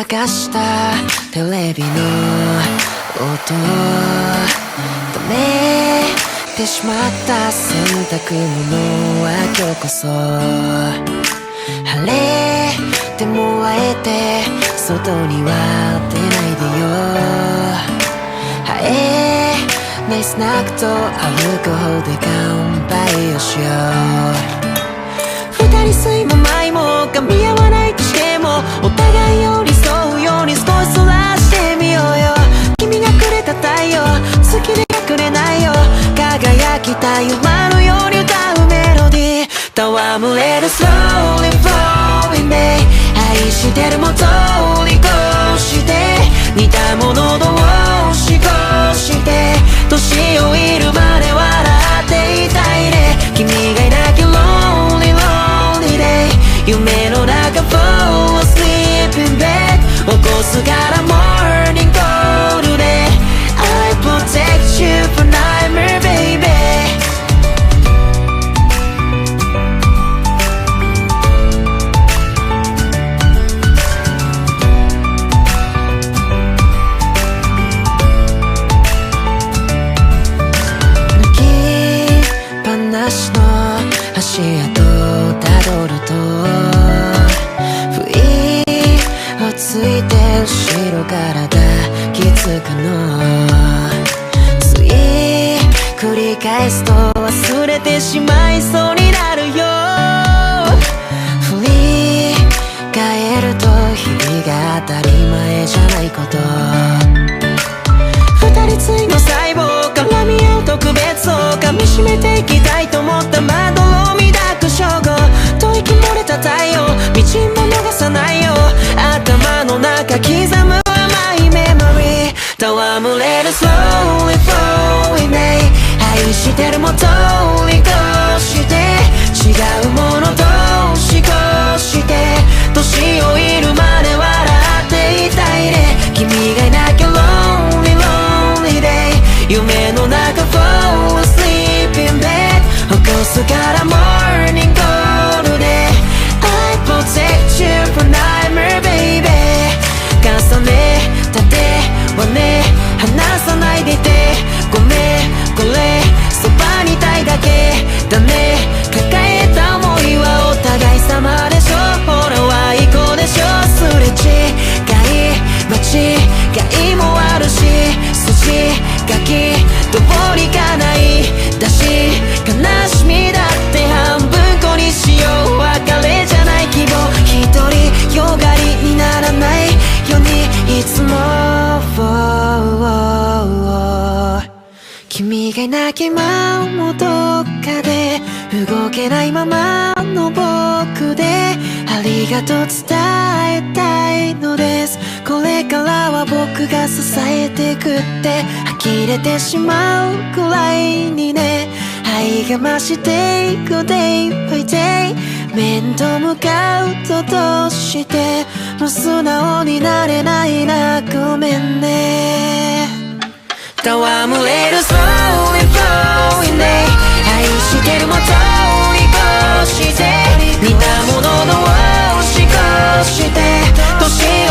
したテレビの音、溜めてしまった洗濯物は今日こそ晴れてもあえて外には出ないでよ。生えないスナックとアルコールで乾杯をしよう。二人睡も前も噛み合わないとしてもお互い寄り添うように少しそらしてみようよ。君がくれた太陽好きで隠れないよ。輝きたい馬のように歌うメロディー戯れる Slowly flowing day 愛してるも通り越して似たもの同士越して年老いるまで笑っていたいね。君がいなきゃ Lonely Lonely day 夢の中 Fall asleep in bed 起こすから Morning cold day I protect you for nightmare baby。話の足跡をたどると不意をついて後ろから抱きつくのつい繰り返すと忘れてしまいそうになるよ。振り返ると日々が当たり前じゃないこと二人ついの細胞絡み合う特別を噛みしめていきたいと思ったまどろみ抱く称号吐息漏れた太陽道も逃さないよ。頭の中刻む甘いメモリー戯れる Slowly flowing day 愛してるも通り越して違うもの同士越して年老いるまで笑っていたいね。君がいなきゃ Lonely Lonely day 夢の中 Fall asleep in bed 起こすから Morning cold day I protect you for nightmare baby 重ねた手はね離さないでいてごめんこれそばにいたいだけだね。抱えた想いはお互い様でしょ。ほらは行こうでしょ。すれ違い間違いもあるし筋書き通りかないだし悲しみだって半分こにしよう。別れじゃない希望一人よがりにならないようにいつも君がいなきゃ今もどっかで動けないままの僕でありがとう伝えたいのです。これからは僕が支えてくって呆れてしまうくらいにね。愛が増していく day by day 面と向かうとどうしてもう素直になれないなごめんね。戯れる Slowly flowing day 愛してるも通り越して似たもの同士越して年